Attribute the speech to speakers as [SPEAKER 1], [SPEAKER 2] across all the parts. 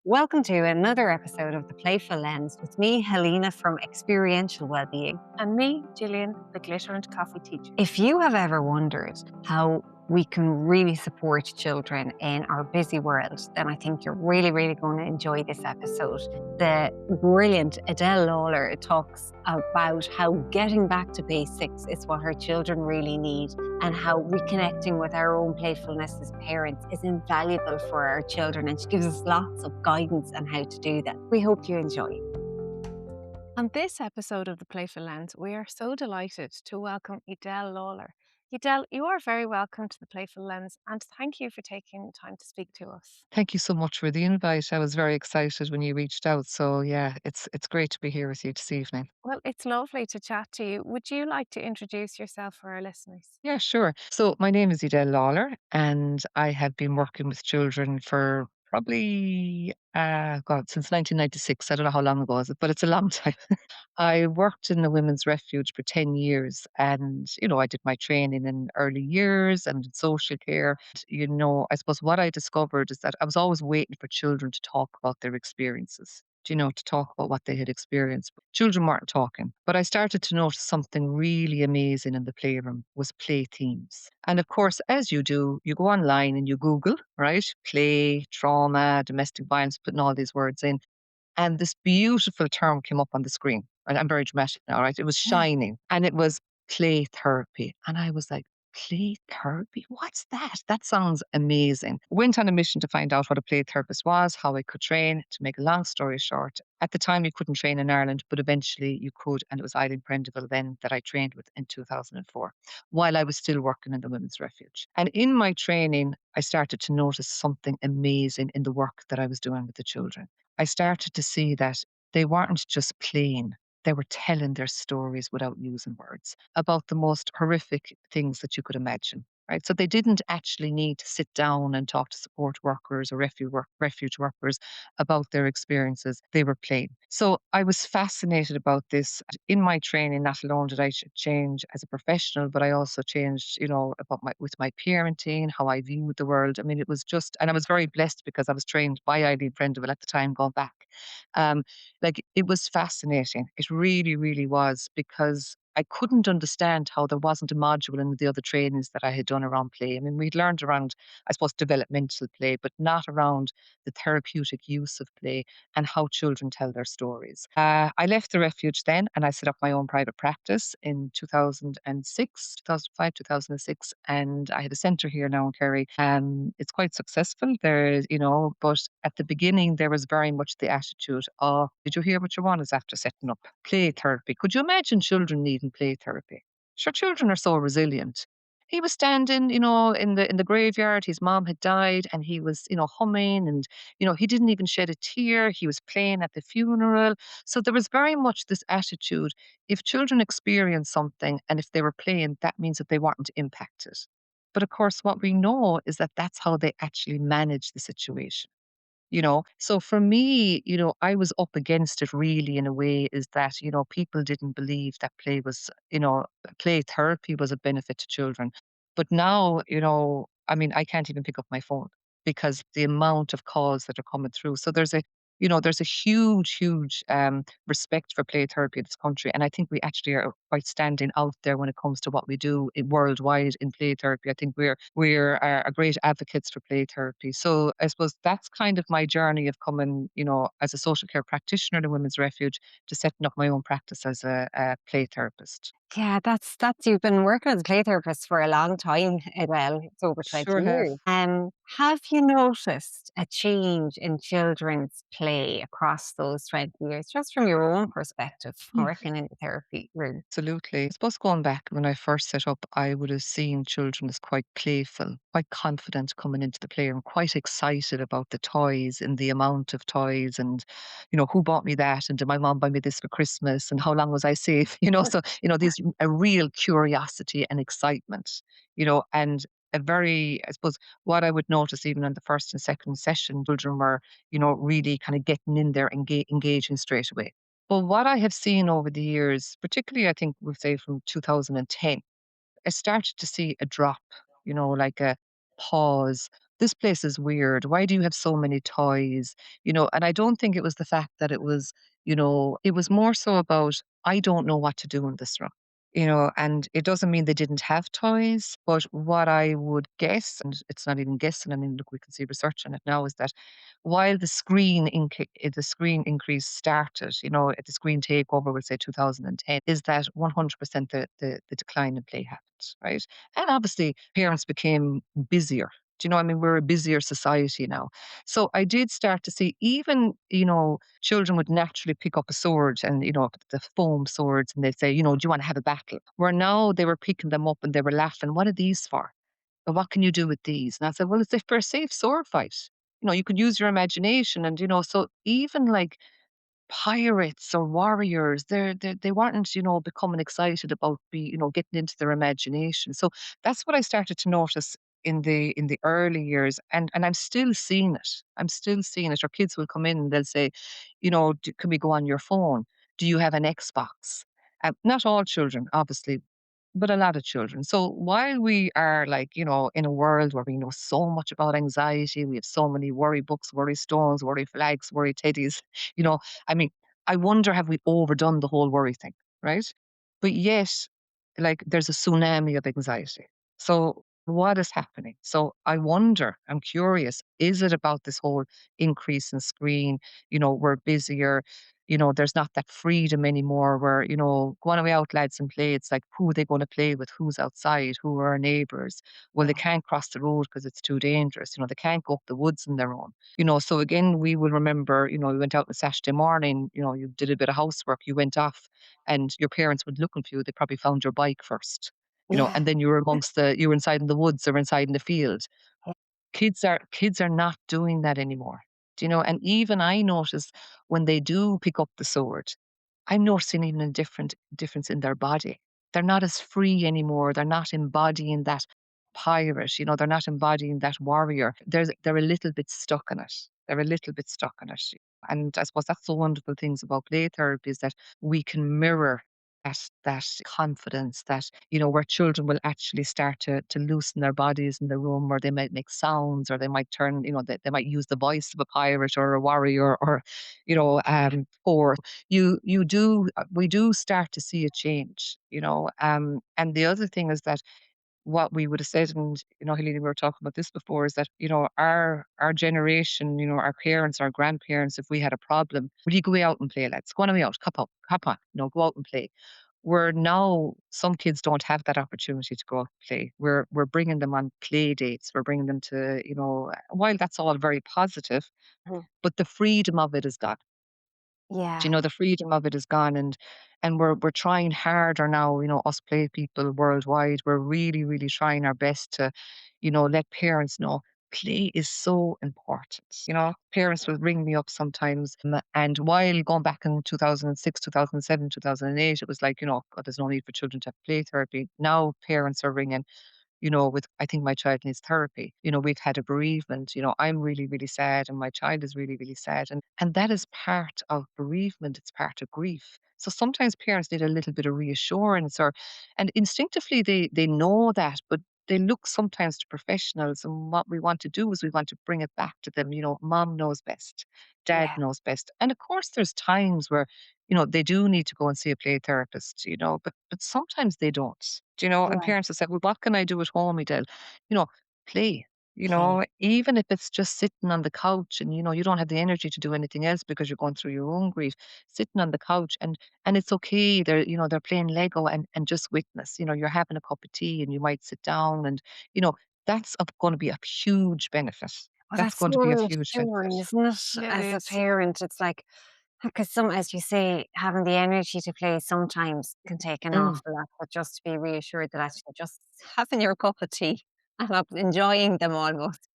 [SPEAKER 1] Welcome to another episode of the Playful Lens with me, Helena from Experiential Wellbeing.
[SPEAKER 2] And me, Gillian, the glitter and coffee teacher.
[SPEAKER 1] If you have ever wondered how we can really support children in our busy world, then I think you're really going to enjoy this episode. The brilliant Edel Lawlor talks about how getting back to basics is what our children really need, and how reconnecting with our own playfulness as parents is invaluable for our children. And she gives us lots of guidance on how to do that. We hope you enjoy.
[SPEAKER 2] On this episode of the Playful Lens, we are so delighted to welcome Edel Lawlor. Edel, you are very welcome to the Playful Lens, and thank you for taking time to speak to us.
[SPEAKER 3] Thank you so much for the invite. I was very excited when you reached out. So yeah, it's great to be here with you this evening.
[SPEAKER 2] Well, it's lovely to chat to you. Would you like to introduce yourself for our listeners?
[SPEAKER 3] Yeah, sure. So my name is Edel Lawlor, and I have been working with children for probably God, since 1996. I don't know how long ago is it, but it's a long time. I worked in a women's refuge for 10 years, and I did my training in early years and in social care. I suppose what I discovered is that I was always waiting for children to talk about their experiences. To talk about what they had experienced. But children weren't talking. But I started to notice something really amazing in the playroom was play themes. And of course, as you do, you go online and you Google, right? Play, trauma, domestic violence, putting all these words in. And this beautiful term came up on the screen. And I'm very dramatic now, right? It was shining and it was play therapy. And I was like, play therapy? What's that? That sounds amazing. Went on a mission to find out what a play therapist was, how I could train. To make a long story short, at the time you couldn't train in Ireland, but eventually you could. And it was Eileen Prendeville then that I trained with in 2004 while I was still working in the women's refuge. And in my training, I started to notice something amazing in the work that I was doing with the children. I started to see that they weren't just playing, they were telling their stories without using words about the most horrific things that you could imagine. Right. So they didn't actually need to sit down and talk to support workers or refuge workers about their experiences. They were playing. So I was fascinated about this. In my training, not alone did I change as a professional, but I also changed, about with my parenting, how I viewed the world. I mean, it was just, and I was very blessed because I was trained by Eileen Prendeville at the time, going back. Um, like it was fascinating. It really was because I couldn't understand how there wasn't a module in the other trainings that I had done around play. I mean, we'd learned around, I suppose, developmental play, but not around the therapeutic use of play and how children tell their stories. I left the refuge then and I set up my own private practice in 2006, 2005, 2006. And I had a centre here now in Kerry. It's quite successful there, but at the beginning there was very much the attitude, oh, did you hear what you wanted after setting up play therapy? Could you imagine children needing play therapy? Sure, children are so resilient. He was standing, in the graveyard. His mom had died, and he was, humming, and he didn't even shed a tear. He was playing at the funeral. So there was very much this attitude: if children experience something, and if they were playing, that means that they weren't impacted. But of course, what we know is that that's how they actually manage the situation. So for me, I was up against it really in a way is that, people didn't believe that play therapy was a benefit to children. But now, I mean, I can't even pick up my phone because the amount of calls that are coming through. So there's a huge respect for play therapy in this country. And I think we actually are quite standing out there when it comes to what we do worldwide in play therapy. I think we're great advocates for play therapy. So I suppose that's kind of my journey of coming, as a social care practitioner in a women's refuge to setting up my own practice as a play therapist.
[SPEAKER 1] Yeah, that's you've been working as a play therapist for a long time, well, it's over 20
[SPEAKER 3] Sure have.
[SPEAKER 1] years. Have you noticed a change in children's play across those 20 years, just from your own perspective, working in the therapy room?
[SPEAKER 3] Absolutely. I suppose going back when I first set up, I would have seen children as quite playful, quite confident coming into the playroom, quite excited about the toys and the amount of toys and, who bought me that and did my mom buy me this for Christmas and how long was I safe? So, these a real curiosity and excitement, and a very, I suppose, what I would notice even on the first and second session, children were, really kind of getting in there and engaging straight away. Well, what I have seen over the years, particularly I think we'll say from 2010, I started to see a drop, like a pause. this place is weird. Why do you have so many toys? And I don't think it was the fact that it was, it was more so about, I don't know what to do in this room. And it doesn't mean they didn't have toys, but what I would guess, and it's not even guessing, I mean, look, we can see research on it now, is that while the screen increase started, at the screen takeover, we'll say 2010, is that 100% the decline in play habits, right? And obviously, parents became busier. Do you know, I mean, we're a busier society now. So I did start to see even, children would naturally pick up a sword and, the foam swords, and they'd say, do you want to have a battle? Where now they were picking them up and they were laughing, what are these for? But what can you do with these? And I said, well, it's for a safe sword fight. You could use your imagination. And, so even like pirates or warriors, they weren't, becoming excited about getting into their imagination. So that's what I started to notice in the early years, and I'm still seeing it. I'm still seeing it. Or kids will come in and they'll say, can we go on your phone? Do you have an Xbox? Not all children, obviously, but a lot of children. So while we are like, in a world where we know so much about anxiety, we have so many worry books, worry stones, worry flags, worry teddies, you know, I mean, I wonder, have we overdone the whole worry thing, right? But yet, like, there's a tsunami of anxiety. So what is happening? So I wonder, I'm curious, is it about this whole increase in screen? We're busier, there's not that freedom anymore where, going away out, lads, and play. It's like, who are they going to play with? Who's outside? Who are our neighbors? Well, they
[SPEAKER 2] Yeah.
[SPEAKER 3] can't cross the road because it's too dangerous. They can't go up the woods on their own. So again, we will remember, you went out on a Saturday morning, you did a bit of housework, you went off, and your parents would looking for you. They probably found your bike first,
[SPEAKER 2] Yeah.
[SPEAKER 3] and then you were inside in the woods or inside in the field. Kids are not doing that anymore. Do you know? And even I notice when they do pick up the sword, I'm noticing even a difference in their body. They're not as free anymore. They're not embodying that pirate. They're not embodying that warrior. They're a little bit stuck in it. They're a little bit stuck in it. And I suppose that's the wonderful things about play therapy, is that we can mirror that confidence, that where children will actually start to loosen their bodies in the room, or they might make sounds, or they might turn, they might use the voice of a pirate or a warrior, or we do start to see a change. And the other thing is that what we would have said, and Helena, we were talking about this before, is that our generation, our parents, our grandparents, if we had a problem, will you go out and play, lads? Go on way out, cop on, go out and play. Where now some kids don't have that opportunity to go out and play. We're bringing them on play dates. We're bringing them to, while that's all very positive,
[SPEAKER 2] Mhm.
[SPEAKER 3] but the freedom of it is gone. Do
[SPEAKER 2] Yeah.
[SPEAKER 3] the freedom of it is gone, and we're trying harder now, us play people worldwide. We're really, really trying our best to, let parents know play is so important. Parents will ring me up sometimes, and while going back in 2006, 2007, 2008, it was like, God, there's no need for children to have play therapy. Now parents are ringing, with, I think my child needs therapy. We've had a bereavement. I'm really, really sad, and my child is really, really sad. And that is part of bereavement. It's part of grief. So sometimes parents need a little bit of reassurance, and instinctively they know that, but they look sometimes to professionals. And what we want to do is we want to bring it back to them. Mom knows best, dad
[SPEAKER 2] Yeah.
[SPEAKER 3] knows best. And of course, there's times where they do need to go and see a play therapist, but sometimes they don't, and
[SPEAKER 2] Right.
[SPEAKER 3] parents have said, well, what can I do at home, Edel? You know, play,
[SPEAKER 2] Play.
[SPEAKER 3] even if it's just sitting on the couch and, you don't have the energy to do anything else because you're going through your own grief, sitting on the couch, and it's okay. They're playing Lego, and just witness, you're having a cup of tea and you might sit down, and, you know, that's going to be a huge benefit.
[SPEAKER 2] Well,
[SPEAKER 3] That's
[SPEAKER 2] that's so
[SPEAKER 3] going to be a huge benefit.
[SPEAKER 2] reassuring, isn't it? Yeah, it
[SPEAKER 1] As a
[SPEAKER 2] is.
[SPEAKER 1] parent, it's like, because as you say, having the energy to play sometimes can take an
[SPEAKER 3] Mm.
[SPEAKER 1] awful lot, but just to be reassured that actually just having your cup of tea and enjoying them almost.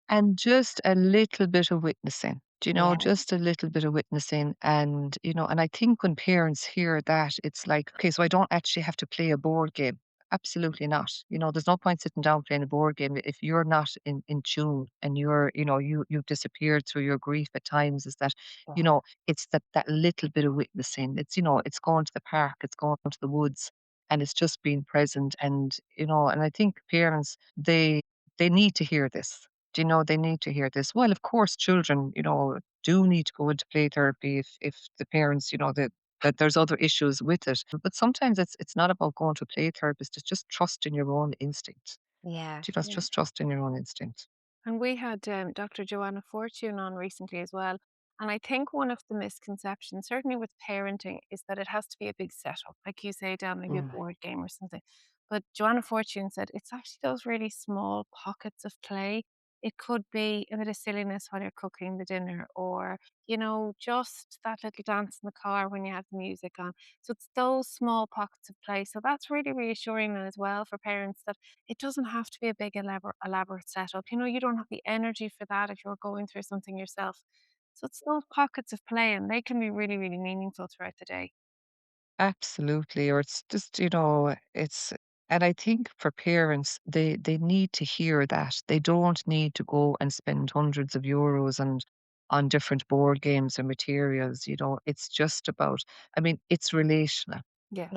[SPEAKER 3] And just a little bit of witnessing,
[SPEAKER 1] Yeah,
[SPEAKER 3] just a little bit of witnessing. And I think when parents hear that, it's like, okay, so I don't actually have to play a board game. Absolutely not. There's no point sitting down playing a board game if you're not in tune, and you've disappeared through your grief at times. Is that,
[SPEAKER 2] yeah,
[SPEAKER 3] it's that little bit of witnessing. It's going to the park, it's going to the woods, and it's just being present. And I think parents, they need to hear this. They need to hear this. Well, of course, children, do need to go into play therapy if the parents, that there's other issues with it. But sometimes it's not about going to a play therapist. It's just trust in your own instinct.
[SPEAKER 2] Yeah, yeah.
[SPEAKER 3] Just trust in your own instinct.
[SPEAKER 2] And we had Dr. Joanna Fortune on recently as well. And I think one of the misconceptions, certainly with parenting, is that it has to be a big setup, like you say, down maybe a
[SPEAKER 3] Mm.
[SPEAKER 2] board game or something. But Joanna Fortune said it's actually those really small pockets of play. It could be a bit of silliness while you're cooking the dinner, or, just that little dance in the car when you have the music on. So it's those small pockets of play. So that's really reassuring as well for parents that it doesn't have to be a big elaborate setup. You don't have the energy for that if you're going through something yourself. So it's those pockets of play and they can be really, really meaningful throughout the day.
[SPEAKER 3] Absolutely. Or it's just, and I think for parents, they need to hear that. They don't need to go and spend hundreds of euros and on different board games or materials. It's just about, it's relational.
[SPEAKER 2] Yeah.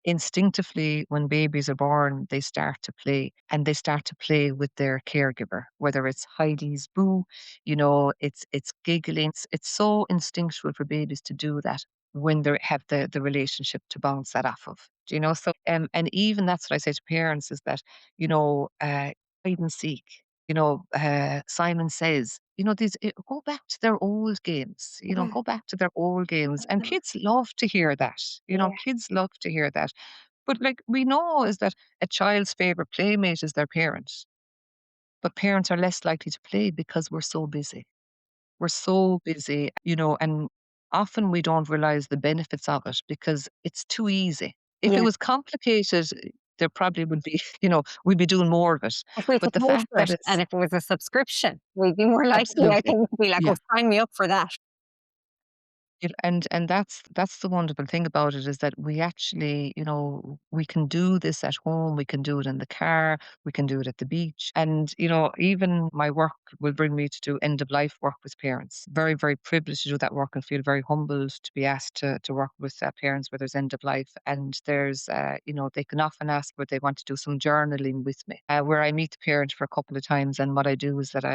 [SPEAKER 3] Instinctively, when babies are born, they start to play and they start to play with their caregiver, whether it's Heidi's boo, it's giggling. It's so instinctual for babies to do that when they have the relationship to bounce that off of. So, and even that's what I say to parents is that, hide and seek, Simon Says, go back to their old games,
[SPEAKER 2] Yeah.
[SPEAKER 3] go back to their old games. And kids love to hear that,
[SPEAKER 2] Yeah.
[SPEAKER 3] kids love to hear that. But like we know is that a child's favorite playmate is their parents, but parents are less likely to play because we're so busy. We're so busy, and often we don't realize the benefits of it because it's too easy. If it
[SPEAKER 1] Yeah.
[SPEAKER 3] was complicated, there probably would be, we'd be doing more of it.
[SPEAKER 1] If we
[SPEAKER 3] But
[SPEAKER 1] could
[SPEAKER 3] the
[SPEAKER 1] pay
[SPEAKER 3] fact
[SPEAKER 1] for
[SPEAKER 3] that
[SPEAKER 1] it
[SPEAKER 3] it's
[SPEAKER 1] and if it was a subscription, we'd be more likely, I
[SPEAKER 3] absolutely,
[SPEAKER 1] think, to be like,
[SPEAKER 3] yeah.
[SPEAKER 1] "Oh, sign me up for that."
[SPEAKER 3] And that's the wonderful thing about it is that we actually, we can do this at home, we can do it in the car, we can do it at the beach. And, even my work will bring me to do end of life work with parents. Very, very privileged to do that work and feel very humbled to be asked to work with parents where there's end of life. And there's, they can often ask whether they want to do some journaling with me, where I meet the parent for a couple of times. And what I do is that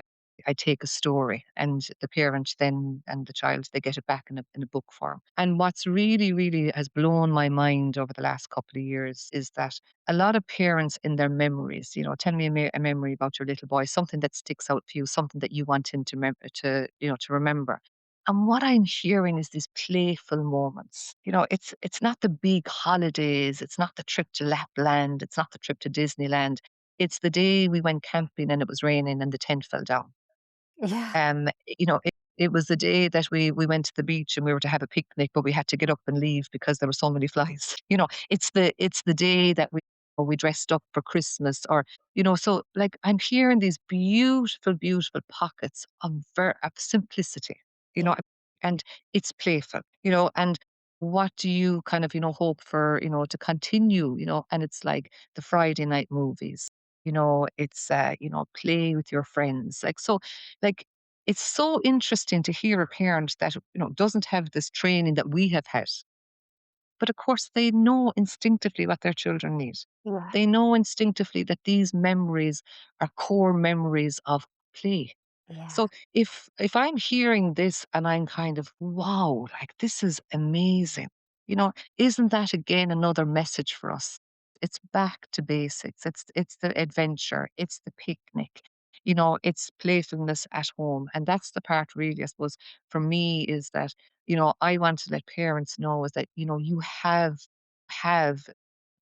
[SPEAKER 3] I take a story and the parent then and the child, they get it back in a book form. And what's really, really has blown my mind over the last couple of years is that a lot of parents in their memories, tell me a memory about your little boy, something that sticks out for you, something that you want him to remember. And what I'm hearing is these playful moments. It's not the big holidays, it's not the trip to Lapland, it's not the trip to Disneyland. It's the day we went camping and it was raining and the tent fell down.
[SPEAKER 1] Yeah.
[SPEAKER 3] It was the day that we went to the beach and we were to have a picnic, but we had to get up and leave because there were so many flies. It's the day that we dressed up for Christmas or, so like I'm hearing these beautiful, beautiful pockets of simplicity, you
[SPEAKER 1] Yeah.
[SPEAKER 3] know, and it's playful, and what do you kind of, hope for, to continue, and it's like the Friday night movies, it's, play with your friends. Like, it's so interesting to hear a parent that, doesn't have this training that we have had. But of course, they know instinctively what their children need.
[SPEAKER 1] Yeah.
[SPEAKER 3] They know instinctively that these memories are core memories of play.
[SPEAKER 1] Yeah.
[SPEAKER 3] So if I'm hearing this and I'm kind of, wow, like this is amazing, isn't that again another message for us? It's back to basics. It's the adventure, it's the picnic, it's playfulness at home. And that's the part really, I suppose, for me is that, I want to let parents know is that, you have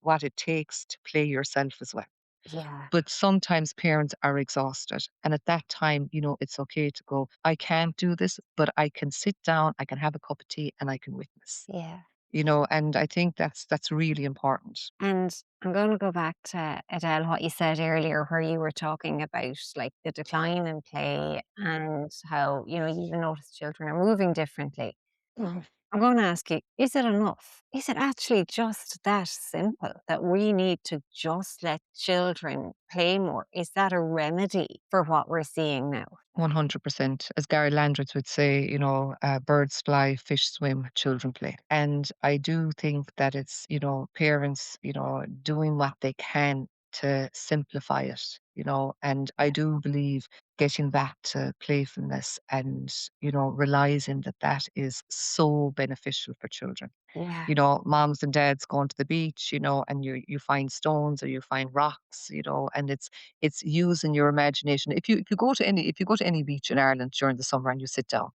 [SPEAKER 3] what it takes to play yourself as well.
[SPEAKER 1] Yeah.
[SPEAKER 3] But sometimes parents are exhausted. And at that time, it's okay to go, I can't do this, but I can sit down, I can have a cup of tea and I can witness.
[SPEAKER 1] Yeah.
[SPEAKER 3] And I think that's really important.
[SPEAKER 1] And I'm going to go back to Adele, what you said earlier, where you were talking about like the decline in play and how, you even notice children are moving differently. Mm. I'm going to ask you, is it enough? Is it actually just that simple that we need to just let children play more? Is that a remedy for what we're seeing now?
[SPEAKER 3] 100%. As Gary Landreth would say, birds fly, fish swim, children play. And I do think that it's, parents, doing what they can to simplify it, and I do believe getting back to playfulness and, realizing that that is so beneficial for children.
[SPEAKER 1] Yeah.
[SPEAKER 3] Moms and dads going to the beach, and you find stones or you find rocks, and it's using your imagination. If you go to any beach in Ireland during the summer and you sit down,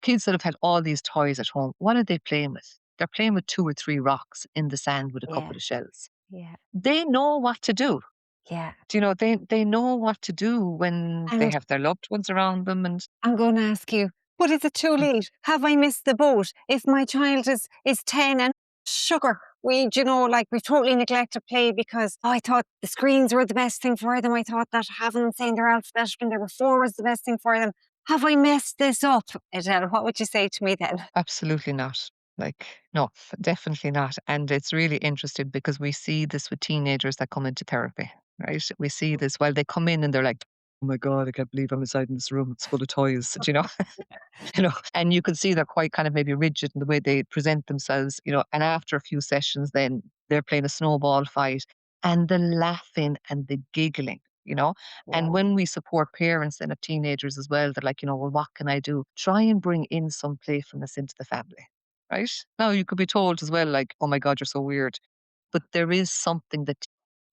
[SPEAKER 3] kids that have had all these toys at home, what are they playing with? They're playing with two or three rocks in the sand with a
[SPEAKER 1] Yeah.
[SPEAKER 3] couple of shells.
[SPEAKER 1] Yeah.
[SPEAKER 3] They know what to do.
[SPEAKER 1] Yeah.
[SPEAKER 3] They know what to do when they
[SPEAKER 1] And
[SPEAKER 3] have their loved ones around them and
[SPEAKER 1] I'm going to ask you, but is it too
[SPEAKER 3] mm,
[SPEAKER 1] late? Have I missed the boat? If my child is 10 and sugar, like we totally neglected play because I thought the screens were the best thing for them. I thought that having them saying their alphabet when they were 4 was the best thing for them. Have I messed this up, Adele? What would you say to me then?
[SPEAKER 3] absolutely not. Like, no, definitely not. And it's really interesting because we see this with teenagers that come into therapy, right? We see this while they come in and they're like, oh my God, I can't believe I'm inside in this room. It's full of toys, and you can see they're quite kind of maybe rigid in the way they present themselves, and after a few sessions, then they're playing a snowball fight and the laughing and the giggling. And
[SPEAKER 1] Yeah.
[SPEAKER 3] when we support parents then of teenagers as well, they're like, well, what can I do? Try and bring in some playfulness into the family, right? Now, you could be told as well, like, oh my God, you're so weird. But there is something that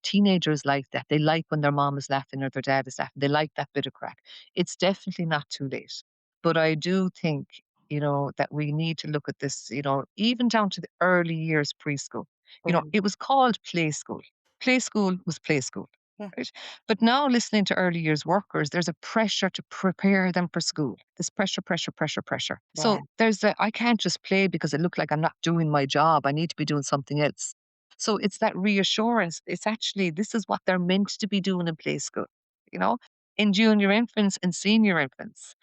[SPEAKER 3] teenagers like that. They like when their mom is laughing or their dad is laughing. They like that bit of crack. It's definitely not too late. But I do think, that we need to look at this, even down to the early years preschool.
[SPEAKER 1] Mm.
[SPEAKER 3] It was called play school. Play school was play school.
[SPEAKER 1] Yeah.
[SPEAKER 3] Right? But now listening to early years workers, there's a pressure to prepare them for school. This pressure, pressure, pressure, pressure.
[SPEAKER 1] Yeah.
[SPEAKER 3] So I can't just play because it looked like I'm not doing my job. I need to be doing something else. So it's that reassurance. It's actually, this is what they're meant to be doing in play school, you know, in junior infants and senior infants.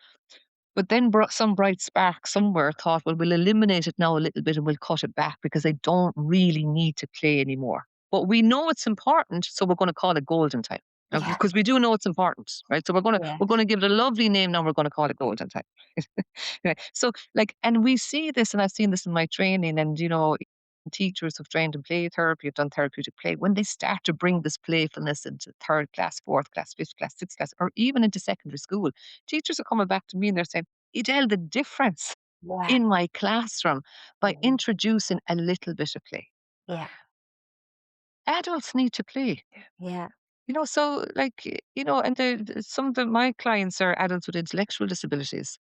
[SPEAKER 3] But then some bright spark somewhere thought, well, we'll eliminate it now a little bit and we'll cut it back because they don't really need to play anymore. But we know it's important, so we're going to call it golden time. Now,
[SPEAKER 1] Yeah.
[SPEAKER 3] because we do know it's important, right? So we're going to
[SPEAKER 1] Yeah.
[SPEAKER 3] we're going to give it a lovely name now. We're going to call it golden time. Right. So, like, and we see this, and I've seen this in my training, and teachers who've trained in play therapy have done therapeutic play. When they start to bring this playfulness into third class, fourth class, fifth class, sixth class, or even into secondary school, teachers are coming back to me and they're saying, Edel, the difference
[SPEAKER 1] Yeah.
[SPEAKER 3] in my classroom by
[SPEAKER 1] Mm.
[SPEAKER 3] introducing a little bit of play.
[SPEAKER 1] Yeah.
[SPEAKER 3] Adults need to play.
[SPEAKER 1] Yeah.
[SPEAKER 3] So like, and some of my clients are adults with intellectual disabilities.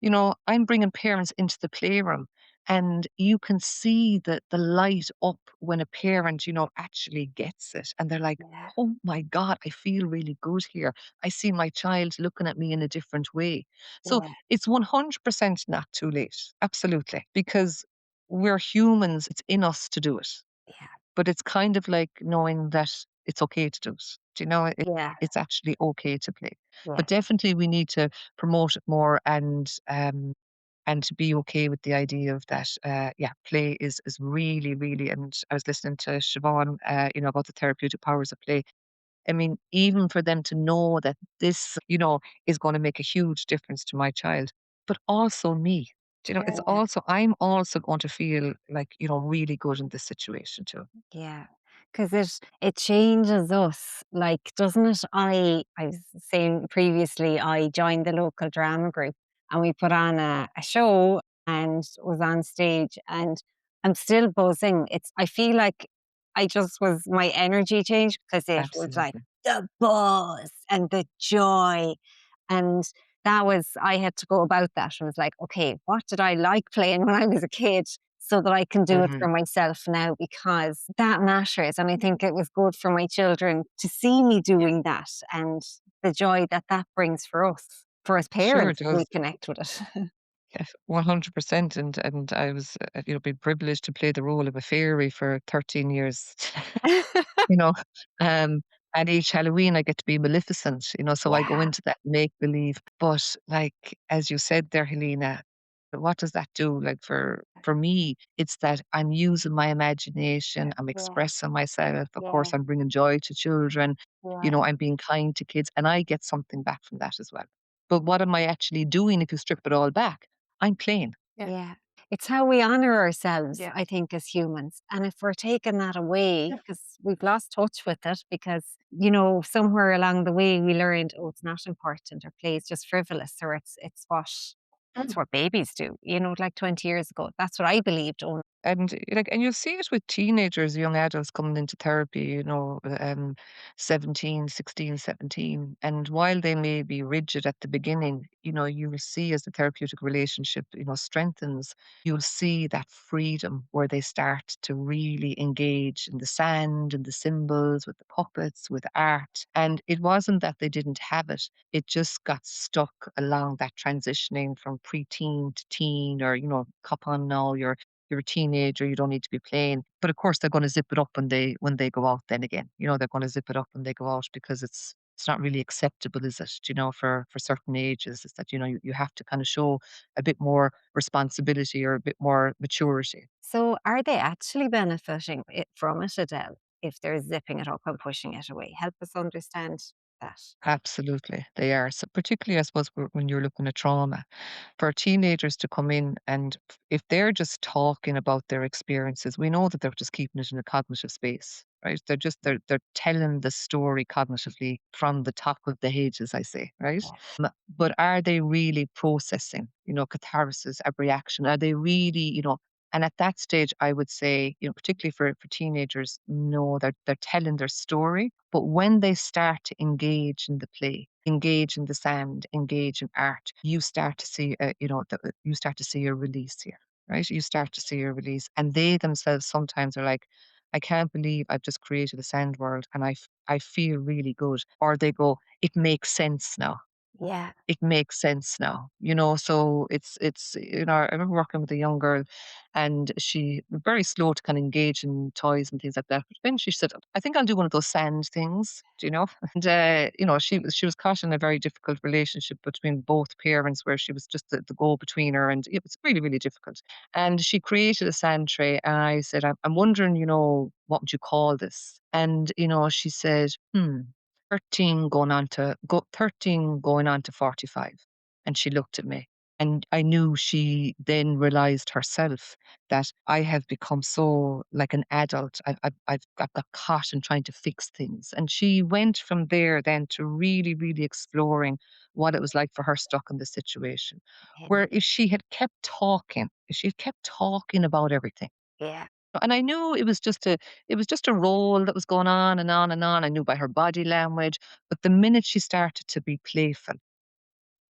[SPEAKER 3] I'm bringing parents into the playroom and you can see the light up when a parent, actually gets it. And they're like,
[SPEAKER 1] Yeah.
[SPEAKER 3] oh my God, I feel really good here. I see my child looking at me in a different way. So
[SPEAKER 1] Yeah.
[SPEAKER 3] it's 100% not too late. Absolutely. Because we're humans. It's in us to do it,
[SPEAKER 1] Yeah.
[SPEAKER 3] but it's kind of like knowing that it's okay to do it. Do you know,
[SPEAKER 1] Yeah.
[SPEAKER 3] it's actually okay to play.
[SPEAKER 1] Yeah.
[SPEAKER 3] But definitely we need to promote it more and to be okay with the idea of that. Yeah, play is really, really. And I was listening to Siobhan, about the therapeutic powers of play. I mean, even for them to know that this, is going to make a huge difference to my child, but also me.
[SPEAKER 1] Yeah.
[SPEAKER 3] I'm also going to feel like, really good in this situation too.
[SPEAKER 1] Yeah, because it changes us, like, doesn't it? I was saying previously, I joined the local drama group and we put on a show and was on stage, and I'm still buzzing. I feel like my energy changed because it was like
[SPEAKER 3] Absolutely.
[SPEAKER 1] the buzz and the joy. And I had to go about that and was like, okay, what did I like playing when I was a kid? So that I can do it
[SPEAKER 3] Hmm.
[SPEAKER 1] for myself now because that matters. And I think it was good for my children to see me doing that and the joy that that brings for us. For us
[SPEAKER 3] Sure, it
[SPEAKER 1] parents, we
[SPEAKER 3] does.
[SPEAKER 1] connect with it.
[SPEAKER 3] Yes, 100%. And I was, been privileged to play the role of a fairy for 13 years. you know, um, and each Halloween I get to be Maleficent, so I go
[SPEAKER 1] Yeah,
[SPEAKER 3] into that make believe. But like, as you said there, Helena, what does that do? Like for me, it's that I'm using my imagination, I'm
[SPEAKER 1] yeah,
[SPEAKER 3] expressing myself. Of
[SPEAKER 1] yeah,
[SPEAKER 3] course, I'm bringing joy to children,
[SPEAKER 1] yeah,
[SPEAKER 3] I'm being kind to kids, and I get something back from that as well. But what am I actually doing if you strip it all back? I'm playing.
[SPEAKER 2] Yeah.
[SPEAKER 1] yeah. It's how we honor ourselves,
[SPEAKER 2] Yeah.
[SPEAKER 1] I think, as humans. And if we're taking that away, because we've lost touch with it, because, somewhere along the way we learned, oh, it's not important, or play is just frivolous, or it's what babies do, like 20 years ago. That's what I believed. Oh,
[SPEAKER 3] And you see it with teenagers, young adults coming into therapy, 17, 16, 17. And while they may be rigid at the beginning, you will see as the therapeutic relationship, strengthens, you'll see that freedom where they start to really engage in the sand and the symbols, with the puppets, with art. And it wasn't that they didn't have it. It just got stuck along that transitioning from preteen to teen, or, cop on now, you're a teenager, you don't need to be playing. But of course, they're going to zip it up when they go out. Then again, they're going to zip it up when they go out, because it's not really acceptable, is it? For certain ages, is that you have to kind of show a bit more responsibility or a bit more maturity.
[SPEAKER 1] so are they actually benefiting from it, Adele, if they're zipping it up and pushing it away? Help us understand that.
[SPEAKER 3] Absolutely, they are. So particularly, I suppose, when you're looking at trauma, for teenagers to come in, and if they're just talking about their experiences, we know that they're just keeping it in a cognitive space, right? They're telling the story cognitively from the top of the hedge, as I say, right? But are they really processing, catharsis, a reaction? Are they really, and at that stage, I would say, particularly for teenagers, no, they're telling their story. But when they start to engage in the play, engage in the sound, engage in art, you start to see, you start to see a release here, right? You start to see a release, and they themselves sometimes are like, I can't believe I've just created a sound world, and I feel really good. Or they go, it makes sense now,
[SPEAKER 1] Yeah,
[SPEAKER 3] it makes sense now, so it's I remember working with a young girl, and she was very slow to kind of engage in toys and things like that. But then she said, I think I'll do one of those sand things, and she was caught in a very difficult relationship between both parents, where she was just the go between her, and it was really, really difficult. And she created a sand tray, and I said, I'm wondering, what would you call this? And she said, 13 going on to 45. And she looked at me, and I knew she then realized herself that I have become so like an adult. I've got caught in trying to fix things. And she went from there then to really, really exploring what it was like for her stuck in the situation.
[SPEAKER 1] yeah,
[SPEAKER 3] Where if she had kept talking about everything,
[SPEAKER 1] yeah,
[SPEAKER 3] and I knew it was just a role that was going on and on and on. I knew by her body language, but the minute she started to be playful,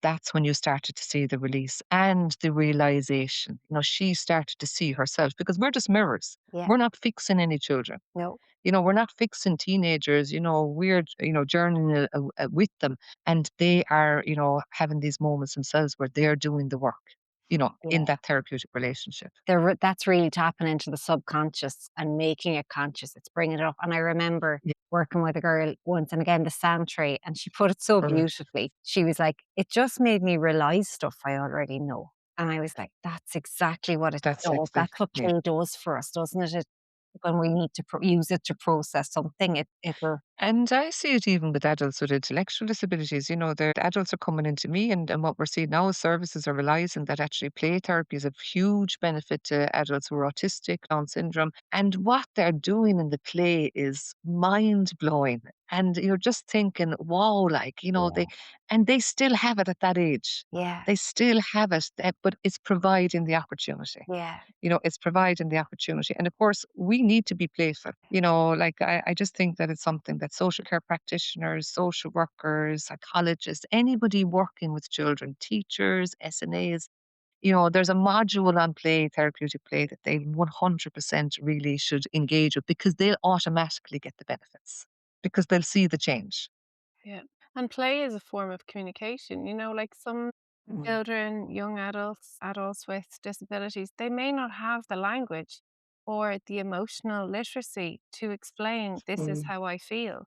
[SPEAKER 3] that's when you started to see the release and the realization. She started to see herself, because we're just mirrors.
[SPEAKER 1] yeah.
[SPEAKER 3] We're not fixing any children.
[SPEAKER 1] No,
[SPEAKER 3] We're not fixing teenagers. We're journeying with them, and they are having these moments themselves where they're doing the work. In
[SPEAKER 1] yeah.
[SPEAKER 3] that therapeutic relationship.
[SPEAKER 1] That's really tapping into the subconscious and making it conscious. It's bringing it up. And I remember
[SPEAKER 3] Yeah.
[SPEAKER 1] working with a girl once, and again, the sand tray, and she put it so
[SPEAKER 3] Right.
[SPEAKER 1] beautifully. She was like, it just made me realize stuff I already know. And I was like, that's exactly what it
[SPEAKER 3] That's
[SPEAKER 1] does. That's what
[SPEAKER 3] yeah.
[SPEAKER 1] play does for us, doesn't it? When we need to use it to process something, it will.
[SPEAKER 3] And I see it even with adults with intellectual disabilities. The adults are coming into me, and what we're seeing now is services are realizing that actually play therapy is of huge benefit to adults who are autistic, Down syndrome. And what they're doing in the play is mind blowing. And you're just thinking, wow, like,
[SPEAKER 1] Yeah,
[SPEAKER 3] they still have it at that age.
[SPEAKER 1] yeah,
[SPEAKER 3] They still have it, but it's providing the opportunity.
[SPEAKER 1] yeah,
[SPEAKER 3] It's providing the opportunity. And of course, we need to be playful. Like I just think that it's something that social care practitioners, social workers, psychologists, anybody working with children, teachers, SNAs, there's a module on play, therapeutic play, that they 100% really should engage with, because they'll automatically get the benefits, because they'll see the change.
[SPEAKER 2] Yeah. And play is a form of communication. Like some
[SPEAKER 1] mm,
[SPEAKER 2] children, young adults, adults with disabilities, they may not have the language or the emotional literacy to explain, this is
[SPEAKER 1] mm.
[SPEAKER 2] how I feel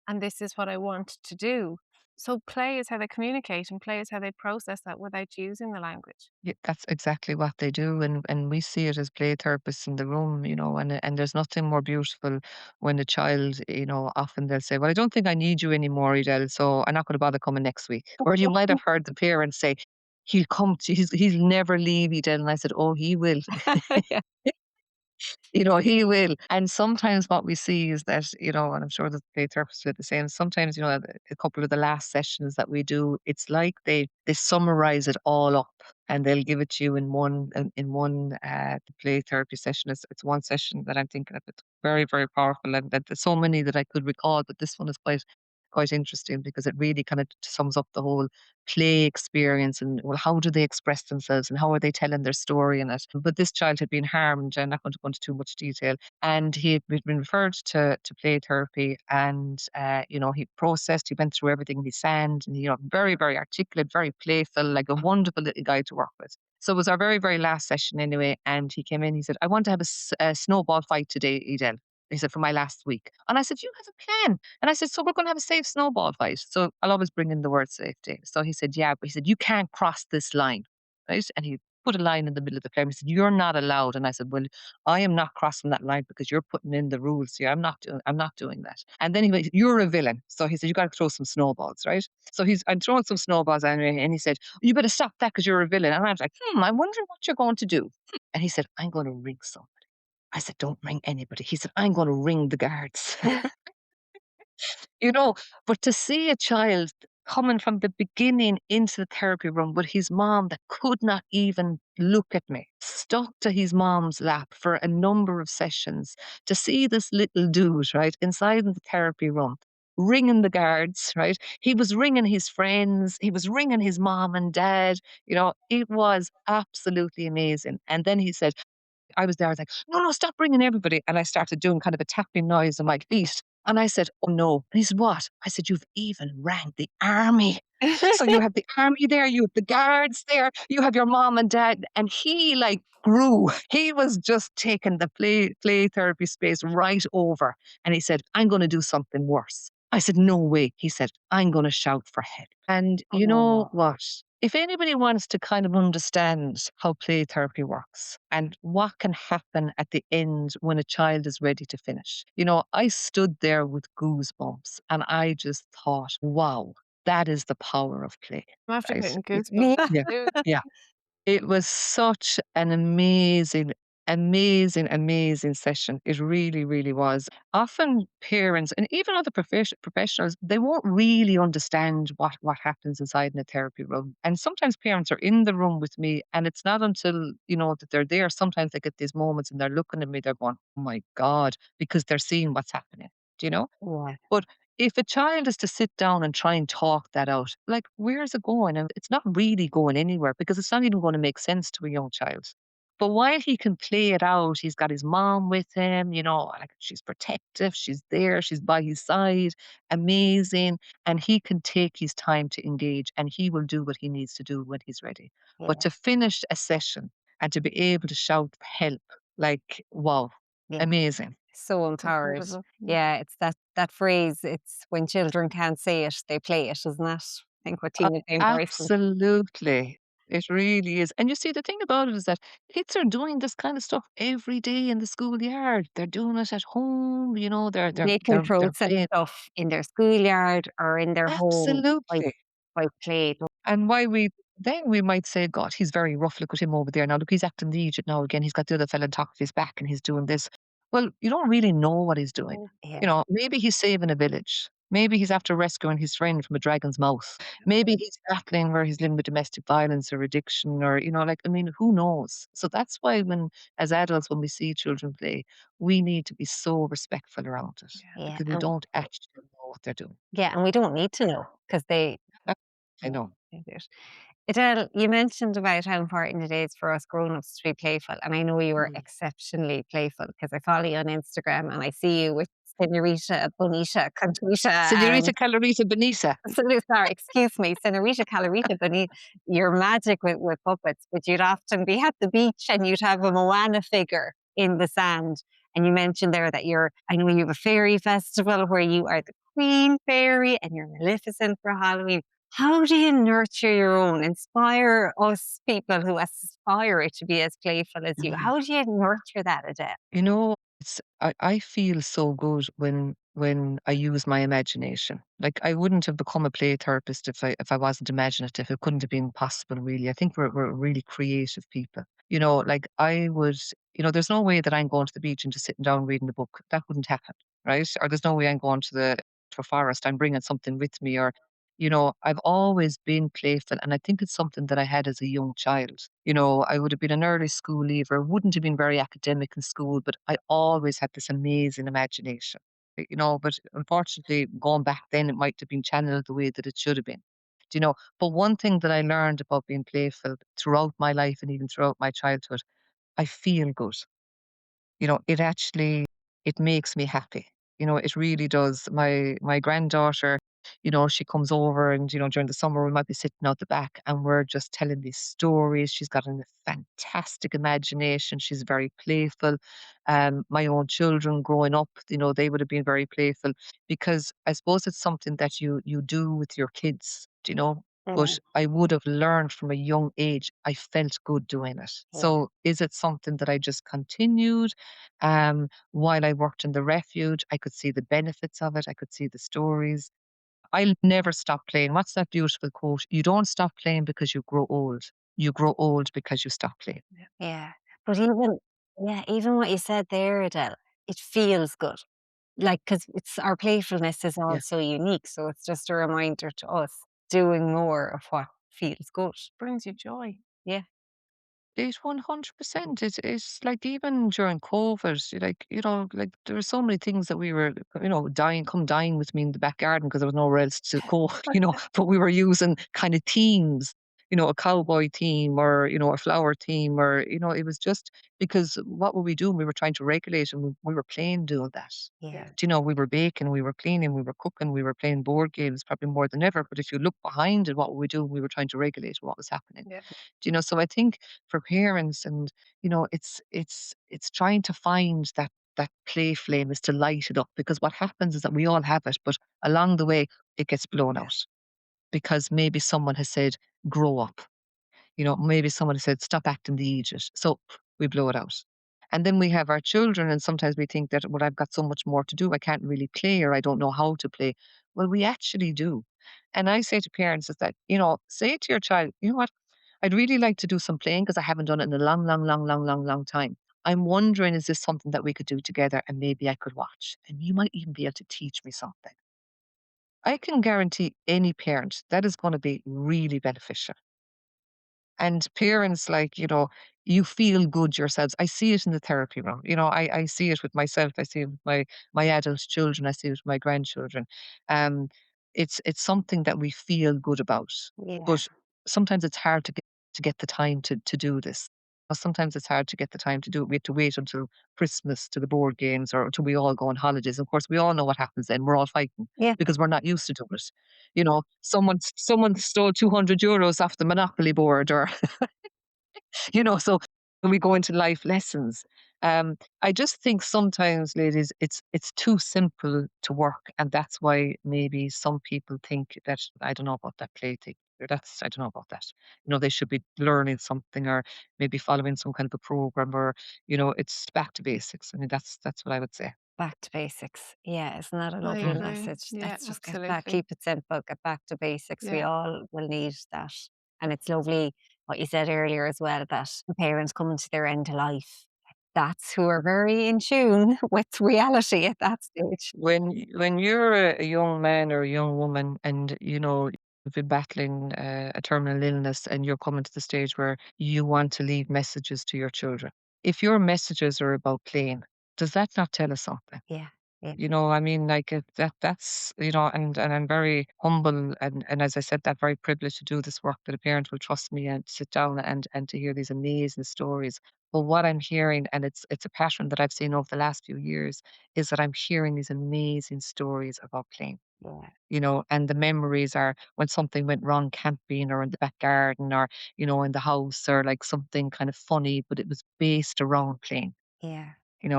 [SPEAKER 2] and this is what I want to do. So play is how they communicate and play is how they process that without using the language.
[SPEAKER 3] Yeah, that's exactly what they do, and we see it as play therapists in the room, and there's nothing more beautiful when a child, often they'll say, "Well, I don't think I need you anymore, Edel, so I'm not going to bother coming next week." Or you might have heard the parents say, he'll come to, he'll never leave you, Eden. And I said, oh, he will.
[SPEAKER 2] Yeah.
[SPEAKER 3] He will. And sometimes what we see is that, and I'm sure that the therapists do the same. Sometimes, a couple of the last sessions that we do, it's like they summarize it all up and they'll give it to you in one play therapy session. It's one session that I'm thinking of. It's very, very powerful, and that there's so many that I could recall, but this one is quite interesting because it really kind of sums up the whole play experience and, well, how do they express themselves and how are they telling their story in it. But this child had been harmed, I'm not going to go into too much detail, and he had been referred to play therapy, and he processed, he went through everything, he sang, and very, very articulate, very playful, like a wonderful little guy to work with. So it was our very, very last session anyway, and he came in, he said, I want to have a snowball fight today, Edel. He said, for my last week. And I said, you have a plan. And I said, so we're going to have a safe snowball fight. So I'll always bring in the word safety. So he said, yeah, but he said, you can't cross this line. Right. And he put a line in the middle of the frame. He said, you're not allowed. And I said, well, I am not crossing that line because you're putting in the rules here. I'm not doing that. And then he went, you're a villain. So he said, you got to throw some snowballs. Right. So I'm throwing some snowballs anyway. And he said, you better stop that because you're a villain. And I was like, I'm wondering what you're going to do. And he said, I'm going to ring some. I said, don't ring anybody. He said, I'm going to ring the guards. you know, but to see a child coming from the beginning into the therapy room with his mom that could not even look at me, stuck to his mom's lap for a number of sessions, to see this little dude, right, inside in the therapy room, ringing the guards, right? He was ringing his friends, he was ringing his mom and dad, it was absolutely amazing. And then he said, I was there, I was like, no, no, stop ringing everybody. And I started doing kind of a tapping noise on my feet. And I said, oh no. And he said, what? I said, you've even rang the army. So you have the army there, you have the guards there, you have your mom and dad. And he like grew. He was just taking the play therapy space right over. And he said, I'm going to do something worse. I said, no way. He said, I'm going to shout for help. And you know
[SPEAKER 1] Oh,
[SPEAKER 3] what? If anybody wants to kind of understand how play therapy works and what can happen at the end when a child is ready to finish, I stood there with goosebumps and I just thought, wow, that is the power of play.
[SPEAKER 2] I'm after
[SPEAKER 3] Right?
[SPEAKER 2] getting
[SPEAKER 1] yeah.
[SPEAKER 2] goosebumps
[SPEAKER 3] Yeah.
[SPEAKER 2] too.
[SPEAKER 3] Yeah. It was such an amazing, amazing, amazing session. It really, really was. Often parents and even other professionals, they won't really understand what happens inside in a therapy room. And sometimes parents are in the room with me, and it's not until, that they're there. Sometimes they get these moments and they're looking at me, they're going, oh my God, because they're seeing what's happening. Do you know?
[SPEAKER 1] Yeah.
[SPEAKER 3] But if a child is to sit down and try and talk that out, like, where's it going? And it's not really going anywhere because it's not even going to make sense to a young child. But while he can play it out, he's got his mom with him, like she's protective, she's there, she's by his side, amazing. And he can take his time to engage and he will do what he needs to do when he's ready. But
[SPEAKER 1] Yeah.
[SPEAKER 3] to finish a session and to be able to shout for help, like, wow,
[SPEAKER 1] Yeah.
[SPEAKER 3] amazing.
[SPEAKER 1] So empowered.
[SPEAKER 2] Incredible. Yeah.
[SPEAKER 1] Yeah, it's that phrase, it's when children can't say it, they play it, isn't it? I think what Tina James Royston.
[SPEAKER 3] Absolutely. It really is. And you see, the thing about it is that kids are doing this kind of stuff every day in the schoolyard. They're doing it at home,
[SPEAKER 1] They can
[SPEAKER 3] they're
[SPEAKER 1] process
[SPEAKER 3] playing.
[SPEAKER 1] stuff in their schoolyard or in their home by
[SPEAKER 3] Absolutely.
[SPEAKER 1] play.
[SPEAKER 3] And then we might say, God, he's very rough. Look at him over there. Now look, he's acting the Egypt now again. He's got the other fella on top of his back and he's doing this. Well, you don't really know what he's doing.
[SPEAKER 1] Yeah.
[SPEAKER 3] Maybe he's saving a village. Maybe he's after rescuing his friend from a dragon's mouth. Maybe he's battling where he's living with domestic violence or addiction or, who knows? So that's why as adults, when we see children play, we need to be so respectful around it
[SPEAKER 1] Yeah.
[SPEAKER 3] because we don't actually know what they're doing.
[SPEAKER 1] And we don't need to know because
[SPEAKER 3] I know.
[SPEAKER 1] they do it. Adele, you mentioned about how important it is for us grown-ups to be playful, and I know you are
[SPEAKER 3] Mm.
[SPEAKER 1] exceptionally playful because I follow you on Instagram and I see you with Senorita Bonita Conchita and
[SPEAKER 3] Senorita Calorita Benita.
[SPEAKER 1] sorry, excuse me, Senorita Calorita Bonita. You're magic with puppets, but you'd often be at the beach and you'd have a Moana figure in the sand. And you mentioned there that I know you have a fairy festival where you are the queen fairy and you're Maleficent for Halloween. How do you nurture your own, inspire us people who aspire to be as playful as you?
[SPEAKER 3] Mhm.
[SPEAKER 1] How do you nurture that, Adele?
[SPEAKER 3] It's I feel so good when I use my imagination. Like I wouldn't have become a play therapist if I wasn't imaginative. It couldn't have been possible really. I think we're really creative people. Like I would, there's no way that I'm going to the beach and just sitting down reading a book. That wouldn't happen, right? Or there's no way I'm going to a forest. I'm bringing something with me, or I've always been playful, and I think it's something that I had as a young child. I would have been an early school leaver, wouldn't have been very academic in school, but I always had this amazing imagination. But unfortunately, going back then, it might have been channeled the way that it should have been. But one thing that I learned about being playful throughout my life and even throughout my childhood, I feel good. It actually it makes me happy. It really does. My granddaughter, she comes over and, during the summer we might be sitting out the back and we're just telling these stories. She's got a fantastic imagination. She's very playful. My own children growing up, they would have been very playful because I suppose it's something that you do with your kids. But
[SPEAKER 1] Mm,
[SPEAKER 3] I would have learned from a young age. I felt good doing it.
[SPEAKER 1] yeah,
[SPEAKER 3] So is it something that I just continued? While I worked in the refuge, I could see the benefits of it. I could see the stories. I'll never stop playing. What's that beautiful quote? You don't stop playing because you grow old. You grow old because you stop playing.
[SPEAKER 1] yeah. But even what you said there, Adele, it feels good. Like, because it's our playfulness is
[SPEAKER 3] Yeah.
[SPEAKER 1] also unique, so it's just a reminder to us doing more of what feels good.
[SPEAKER 2] Brings you joy.
[SPEAKER 1] Yeah,
[SPEAKER 3] It 100%. It's like even during COVID, like there were so many things that we were, come dine with me in the back garden because there was nowhere else to go, but we were using kind of themes, a cowboy theme or, a flower theme or, it was just because what were we doing? We were trying to regulate and we were playing doing that.
[SPEAKER 1] yeah,
[SPEAKER 3] We were baking, we were cleaning, we were cooking, we were playing board games probably more than ever. But if you look behind it, what were we doing? We were trying to regulate what was happening.
[SPEAKER 2] Yeah.
[SPEAKER 3] So I think for parents and it's trying to find that play flame is to light it up because what happens is that we all have it, but along the way it gets blown
[SPEAKER 2] Yeah.
[SPEAKER 3] out because maybe someone has said, grow up. Maybe someone has said, stop acting the idiot. So we blow it out. And then we have our children, and sometimes we think that, well, I've got so much more to do. I can't really play, or I don't know how to play. Well, we actually do. And I say to parents is that, say to your child, you know what? I'd really like to do some playing because I haven't done it in a long, long, long, long, long, long time. I'm wondering, is this something that we could do together and maybe I could watch? And you might even be able to teach me something. I can guarantee any parent that is going to be really beneficial. And parents, like, you feel good yourselves. I see it in the therapy room. I see it with myself. I see it with my adult children. I see it with my grandchildren. Um, it's something that we feel good about.
[SPEAKER 1] yeah,
[SPEAKER 3] But sometimes it's hard to get the time to do this. Or sometimes it's hard to get the time to do it. We have to wait until Christmas to the board games or until we all go on holidays. Of course, we all know what happens then. We're all fighting
[SPEAKER 1] yeah,
[SPEAKER 3] because we're not used to doing it. Someone stole €200 off the Monopoly board or so when we go into life lessons, I just think sometimes, ladies, it's too simple to work, and that's why maybe some people think that I don't know about that play thing. Or that's I don't know about that. They should be learning something or maybe following some kind of a program or it's back to basics. I mean, that's what I would say.
[SPEAKER 1] back to basics. Yeah, isn't that a
[SPEAKER 2] I
[SPEAKER 1] lovely
[SPEAKER 3] Mm.
[SPEAKER 2] agree.
[SPEAKER 1] message?
[SPEAKER 2] Yeah,
[SPEAKER 1] Let's just get back,
[SPEAKER 2] absolutely.
[SPEAKER 1] keep it simple, get back to basics. We
[SPEAKER 2] Yeah.
[SPEAKER 1] all will need that. And it's lovely what you said earlier as well that parents coming to their end of life. That's who are very in tune with reality at that stage.
[SPEAKER 3] When you're a young man or a young woman and you've been battling a terminal illness and you're coming to the stage where you want to leave messages to your children. If your messages are about playing, does that not tell us something?
[SPEAKER 1] Yeah, yeah,
[SPEAKER 3] I mean, like that's and I'm very humble and as I said, that very privileged to do this work that a parent will trust me and sit down and to hear these amazing stories. But what I'm hearing, and it's a pattern that I've seen over the last few years, is that I'm hearing these amazing stories about playing.
[SPEAKER 1] yeah,
[SPEAKER 3] And the memories are when something went wrong camping or in the back garden or, in the house or like something kind of funny, but it was based around playing.
[SPEAKER 1] yeah,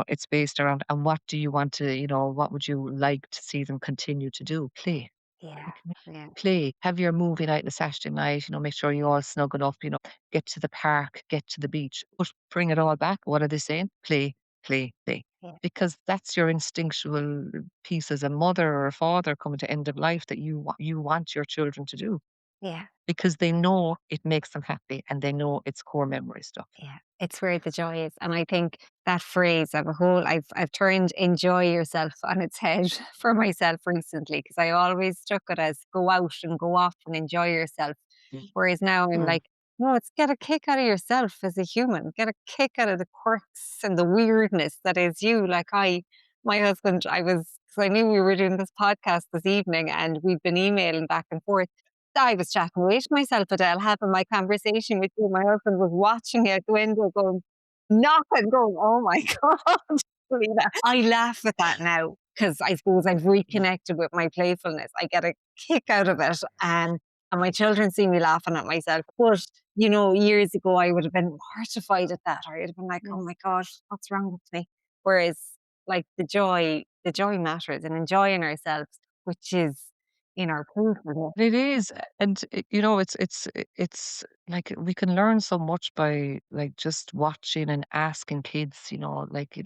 [SPEAKER 3] It's based around, and what do you want to, what would you like to see them continue to do? Play.
[SPEAKER 1] yeah,
[SPEAKER 3] Like,
[SPEAKER 1] yeah,
[SPEAKER 3] play. Have your movie night on a Saturday night, make sure you all snuggle up, get to the park, get to the beach. But bring it all back. What are they saying? Play, play.
[SPEAKER 1] Yeah.
[SPEAKER 3] Because that's your instinctual piece as a mother or a father coming to end of life that you want your children to do
[SPEAKER 1] Yeah.
[SPEAKER 3] because they know it makes them happy and they know it's core memory stuff.
[SPEAKER 1] Yeah, it's where the joy is. And I think that phrase of a whole I've turned enjoy yourself on its head for myself recently because I always took it as go out and go off and enjoy yourself. Whereas now I'm
[SPEAKER 3] Mm.
[SPEAKER 1] like, no, it's get a kick out of yourself as a human. Get a kick out of the quirks and the weirdness that is you. Like my husband, because I knew we were doing this podcast this evening and we've been emailing back and forth. I was chatting away to myself, Adele, having my conversation with you. My husband was watching out the window going, nothing, going, oh my God. Selena. I laugh at that now because I suppose I've reconnected with my playfulness. I get a kick out of it. And my children see me laughing at myself. But, years ago, I would have been mortified at that. Or I'd have been like, oh my gosh, what's wrong with me? Whereas, like, the joy matters and enjoying ourselves, which is in our playfulness.
[SPEAKER 3] It is, and it's like we can learn so much by like just watching and asking kids, like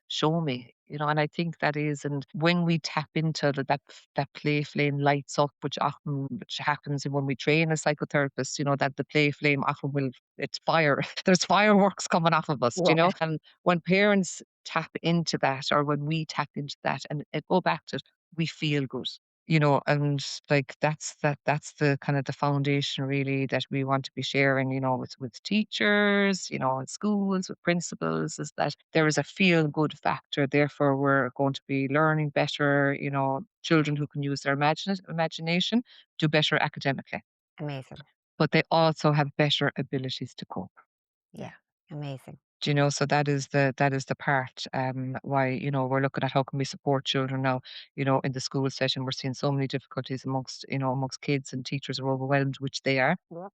[SPEAKER 3] show me, and I think that is, and when we tap into that play flame lights up, which happens when we train a psychotherapist, that the play flame often will it's fire. There's fireworks coming off of us,
[SPEAKER 1] Yeah,
[SPEAKER 3] and when parents tap into that, or when we tap into that, and go back to it, we feel good. And like that's the kind of the foundation really that we want to be sharing, with teachers, in schools, with principals, is that there is a feel good factor. Therefore, we're going to be learning better, children who can use their imagination do better academically,
[SPEAKER 1] amazing.
[SPEAKER 3] but they also have better abilities to cope.
[SPEAKER 1] Yeah, amazing.
[SPEAKER 3] So that is the part why we're looking at how can we support children now. In the school setting, we're seeing so many difficulties amongst kids, and teachers are overwhelmed, which they are,
[SPEAKER 1] Yeah.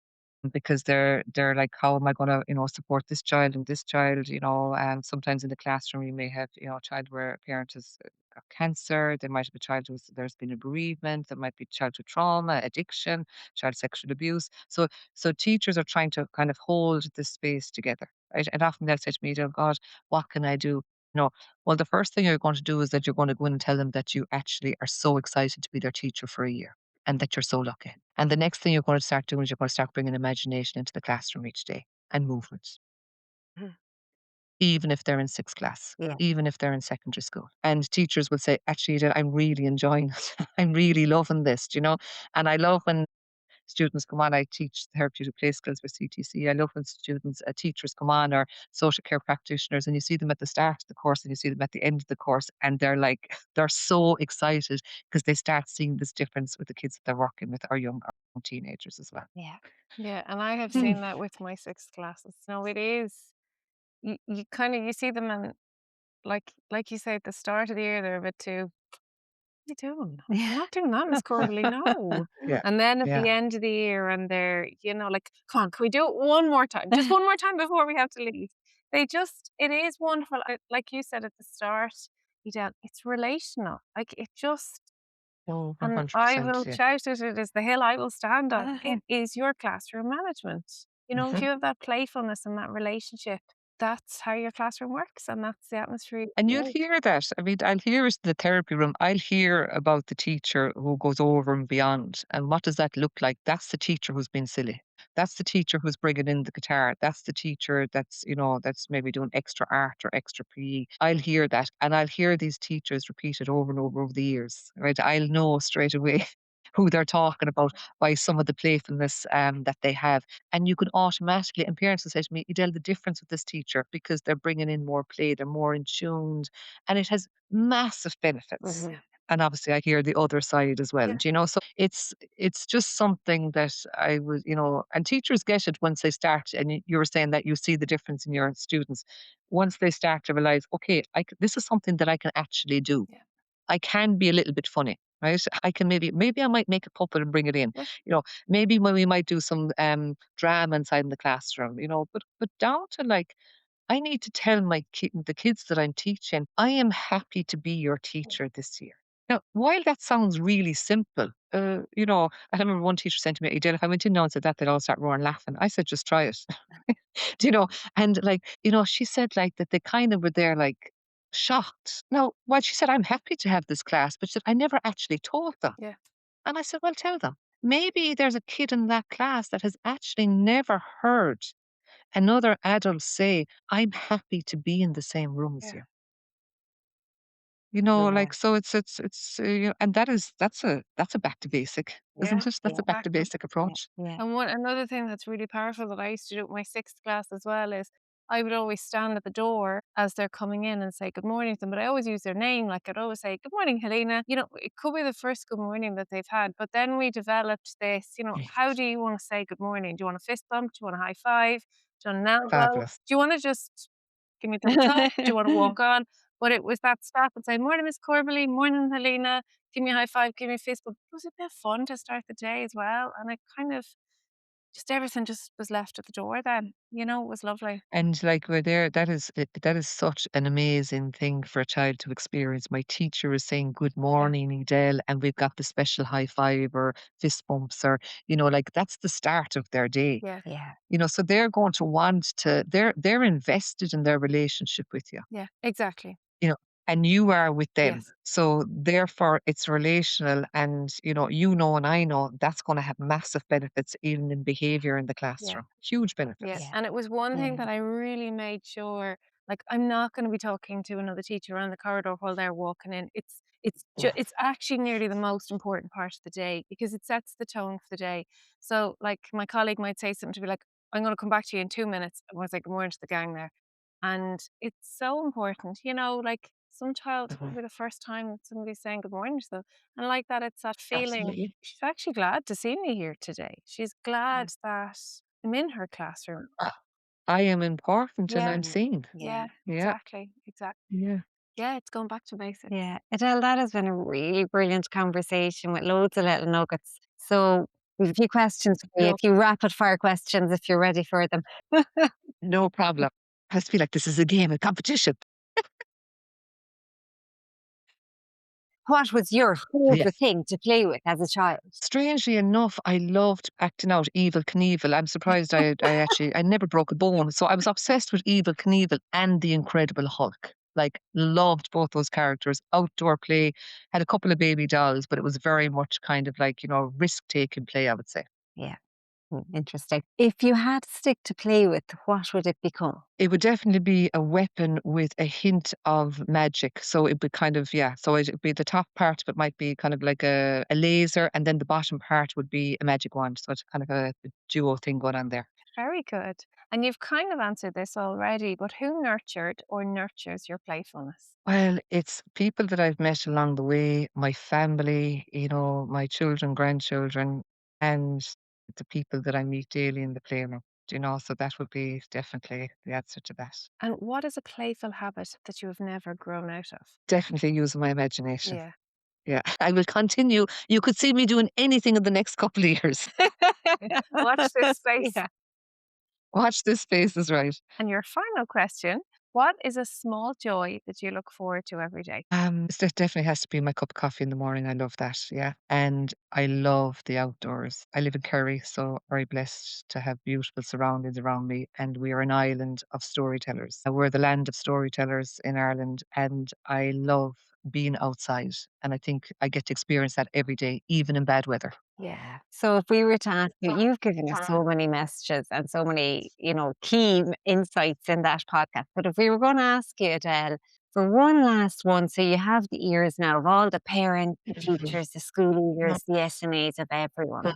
[SPEAKER 3] because they're like, how am I going to support this child and this child? And sometimes in the classroom you may have a child where a parent has got cancer. There might have a child there's been a bereavement. There might be a child with trauma, addiction, child sexual abuse. So teachers are trying to kind of hold this space together, right? And often they'll say to me, "Oh God, what can I do?" No. Well, the first thing you're going to do is that you're going to go in and tell them that you actually are so excited to be their teacher for a year and that you're so lucky. And the next thing you're going to start doing is you're going to start bringing imagination into the classroom each day, and movement,
[SPEAKER 1] Mhm.
[SPEAKER 3] even if they're in sixth class,
[SPEAKER 1] Yeah.
[SPEAKER 3] even if they're in secondary school. And teachers will say, actually, Dad, I'm really enjoying it. I'm really loving this. And I love when students come on. I teach therapeutic play skills for CTC. I love when teachers come on, or social care practitioners, and you see them at the start of the course and you see them at the end of the course, and they're so excited because they start seeing this difference with the kids that they're working with, or young teenagers as well.
[SPEAKER 1] Yeah.
[SPEAKER 2] Yeah, and I have
[SPEAKER 3] Mm.
[SPEAKER 2] seen that with my sixth classes. No, it is you kind of you see them and like you say at the start of the year they're a bit too you doing?
[SPEAKER 1] Yeah.
[SPEAKER 2] You're not doing that, Miss Corbally, no.
[SPEAKER 3] Yeah,
[SPEAKER 2] And then at the
[SPEAKER 3] yeah.
[SPEAKER 2] end of the year and they're, like, come on, can we do it one more time? Just one more time before we have to leave. It is wonderful. Like you said at the start, it's relational. Like it just,
[SPEAKER 3] Oh,
[SPEAKER 2] and I
[SPEAKER 3] 100%.
[SPEAKER 2] will
[SPEAKER 3] Yeah.
[SPEAKER 2] shout at it as the hill I will stand on. It is your classroom management. If
[SPEAKER 3] Mhm.
[SPEAKER 2] you have that playfulness and that relationship, that's how your classroom works and that's the atmosphere you
[SPEAKER 3] And you'll
[SPEAKER 2] create.
[SPEAKER 3] hear that. I mean, I'll hear it in the therapy room. I'll hear about the teacher who goes over and beyond. And what does that look like? That's the teacher who's been silly. That's the teacher who's bringing in the guitar. That's the teacher that's maybe doing extra art or extra PE. I'll hear that. And I'll hear these teachers repeat it over and over the years, right? I'll know straight away who they're talking about by some of the playfulness that they have. And you can automatically, and parents will say to me, Edel, the difference with this teacher, because they're bringing in more play, they're more in tuned, and it has massive benefits.
[SPEAKER 1] Mhm.
[SPEAKER 3] And obviously, I hear the other side as well. So it's just something that I would, and teachers get it once they start. And you were saying that you see the difference in your students once they start to realize, okay, this is something that I can actually do.
[SPEAKER 2] Yeah.
[SPEAKER 3] I can be a little bit funny, right? I can maybe I might make a puppet and bring it in.
[SPEAKER 2] Yeah.
[SPEAKER 3] Maybe when we might do some drama inside in the classroom, but down to like I need to tell the kids that I'm teaching, I am happy to be your teacher this year. Now, while that sounds really simple, I remember one teacher saying to me, Adele, if I went in now and said that, they'd all start roaring laughing. I said, just try it. Do you know? And like, she said like that they kind of were there like, shocked. Now, while she said, I'm happy to have this class, but she said, I never actually told them.
[SPEAKER 2] Yeah.
[SPEAKER 3] And I said, well, tell them. Maybe there's a kid in that class that has actually never heard another adult say, I'm happy to be in the same room as
[SPEAKER 2] Yeah.
[SPEAKER 3] you. You know,
[SPEAKER 1] Yeah.
[SPEAKER 3] like, so and that's a back to basic,
[SPEAKER 2] Yeah.
[SPEAKER 3] isn't it? That's
[SPEAKER 1] Yeah.
[SPEAKER 3] a back to
[SPEAKER 2] Exactly.
[SPEAKER 3] basic
[SPEAKER 1] Yeah.
[SPEAKER 3] approach.
[SPEAKER 1] Yeah.
[SPEAKER 2] And another thing that's really powerful that I used to do with my sixth class as well is I would always stand at the door as they're coming in and say good morning to them, but I always use their name. Like I'd always say, good morning, Helena. You know, it could be the first good morning that they've had, but then we developed this, how do you want to say good morning? Do you want a fist bump? Do you want a high five? Do you want an elbow?
[SPEAKER 3] Fabulous.
[SPEAKER 2] Do you want to just give me a thumbs up? Do you want to walk on? But it was that stop and say, morning, Miss Corbally, morning, Helena, give me a high five, give me a fist bump. It was a bit fun to start the day as well. And I kind of just everything just was left at the door then, it was lovely.
[SPEAKER 3] And like we're there, that is such an amazing thing for a child to experience. My teacher is saying good
[SPEAKER 2] Yeah,
[SPEAKER 3] morning, Edel, and we've got the special high five or fist bumps or, like that's the start of their day.
[SPEAKER 2] yeah,
[SPEAKER 1] Yeah.
[SPEAKER 3] So they're going to want to, they're invested in their relationship with you.
[SPEAKER 2] yeah, exactly.
[SPEAKER 3] you know, and you are with them.
[SPEAKER 2] Yes,
[SPEAKER 3] So therefore it's relational and and I know that's going to have massive benefits even in behavior in the
[SPEAKER 2] yeah.
[SPEAKER 3] classroom. Huge
[SPEAKER 2] Yeah,
[SPEAKER 3] benefits.
[SPEAKER 1] Yeah.
[SPEAKER 2] and it was one thing
[SPEAKER 1] Yeah.
[SPEAKER 2] that I really made sure, like, I'm not gonna be talking to another teacher around the corridor while they're walking in.
[SPEAKER 1] Yeah.
[SPEAKER 2] It's actually nearly the most important part of the day because it sets the tone for the day. So, like, my colleague might say something to be like, "I'm gonna come back to you in 2 minutes." I was like, "Good morning to the gang there." And it's so important, like, some child, it could
[SPEAKER 3] Mhm.
[SPEAKER 2] be the first time that somebody's saying good morning to them, and like that, it's that feeling,
[SPEAKER 3] Absolutely.
[SPEAKER 2] she's actually glad to see me here today. She's
[SPEAKER 1] Yeah.
[SPEAKER 2] glad that I'm in her classroom.
[SPEAKER 3] Ah, I am important and
[SPEAKER 2] Yeah,
[SPEAKER 3] I'm
[SPEAKER 1] Mm.
[SPEAKER 3] seen.
[SPEAKER 2] yeah,
[SPEAKER 1] Yeah.
[SPEAKER 3] Yeah.
[SPEAKER 2] exactly, exactly.
[SPEAKER 3] Yeah.
[SPEAKER 2] Yeah, it's going back to basics.
[SPEAKER 1] Yeah. Adele, that has been a really brilliant conversation with loads of little nuggets. So we've a few questions for you, a
[SPEAKER 2] Love
[SPEAKER 1] few rapid fire questions if you're ready for them.
[SPEAKER 3] No problem. I just feel like this is a game, a competition.
[SPEAKER 1] What was your
[SPEAKER 3] Yeah.
[SPEAKER 1] favorite thing to play with as a child?
[SPEAKER 3] Strangely enough, I loved acting out Evil Knievel. I'm surprised I never broke a bone. So I was obsessed with Evil Knievel and the Incredible Hulk. Like loved both those characters. Outdoor play, had a couple of baby dolls, but it was very much kind of like, risk taking play, I would say.
[SPEAKER 1] Yeah. Interesting. If you had a stick to play with, what would it become?
[SPEAKER 3] It would definitely be a weapon with a hint of magic. So it'd be kind of, yeah. So it'd be the top part of it might be kind of like a laser, and then the bottom part would be a magic wand. So it's kind of a duo thing going on there.
[SPEAKER 2] Very good. And you've kind of answered this already, but who nurtured or nurtures your playfulness?
[SPEAKER 3] Well, it's people that I've met along the way, my family, my children, grandchildren, and the people that I meet daily in the playroom. So that would be definitely the answer to that.
[SPEAKER 2] And what is a playful habit that you have never grown out of?
[SPEAKER 3] Definitely using my imagination.
[SPEAKER 2] Yeah.
[SPEAKER 3] Yeah, I will continue. You could see me doing anything in the next couple of years.
[SPEAKER 2] Watch this space.
[SPEAKER 1] Yeah.
[SPEAKER 3] Watch this space is right.
[SPEAKER 2] And your final question, what is a small joy that you look forward to every day?
[SPEAKER 3] It definitely has to be my cup of coffee in the morning. I love that. Yeah. And I love the outdoors. I live in Kerry, so very blessed to have beautiful surroundings around me. And we are an island of storytellers. We're the land of storytellers in Ireland. And I love being outside. And I think I get to experience that every day, even in bad weather.
[SPEAKER 1] Yeah. So if we were to ask you, you've given us so many messages and so many, key insights in that podcast. But if we were going to ask you, Adele, for one last one, so you have the ears now of all the parents, the teachers, the school leaders, the SMAs of everyone.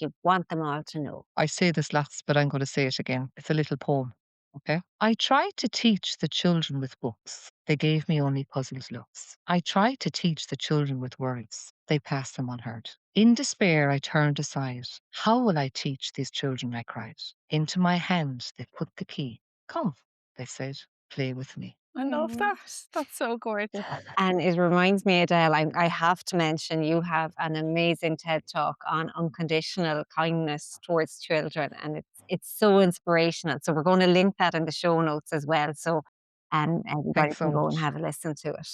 [SPEAKER 1] You want them all to know.
[SPEAKER 3] I say this lots, but I'm going to say it again. It's a little poem. Okay. I tried to teach the children with books. They gave me only puzzled looks. I tried to teach the children with words. They passed them unheard. In despair, I turned aside. How will I teach these children? I cried. Into my hand, they put the key. Come, they said, play with me.
[SPEAKER 2] I love
[SPEAKER 1] Mm.
[SPEAKER 2] that. That's so gorgeous.
[SPEAKER 1] And it reminds me, Adele, I have to mention you have an amazing TED talk on unconditional kindness towards children, and it's so inspirational. So we're going to link that in the show notes as well, so everybody
[SPEAKER 3] Thanks so
[SPEAKER 1] can go and
[SPEAKER 3] much.
[SPEAKER 1] have a listen to it.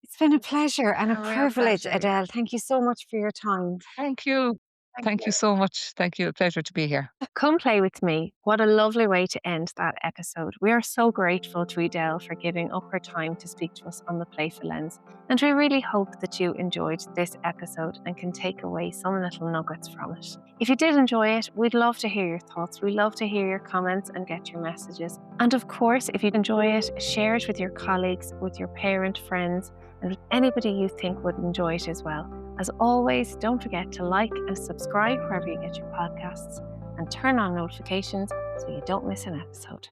[SPEAKER 1] It's been a pleasure and a
[SPEAKER 2] A real
[SPEAKER 1] privilege,
[SPEAKER 2] pleasure, yeah.
[SPEAKER 1] Adele. Thank you so much for your time.
[SPEAKER 3] Thank you. Thank you so much. Thank you. A pleasure to be here.
[SPEAKER 2] Come play with me. What a lovely way to end that episode. We are so grateful to Edel for giving up her time to speak to us on the Playful Lens. And we really hope that you enjoyed this episode and can take away some little nuggets from it. If you did enjoy it, we'd love to hear your thoughts. We'd love to hear your comments and get your messages. And of course, if you enjoy it, share it with your colleagues, with your parent, friends, and with anybody you think would enjoy it as well. As always, don't forget to like and subscribe wherever you get your podcasts and turn on notifications so you don't miss an episode.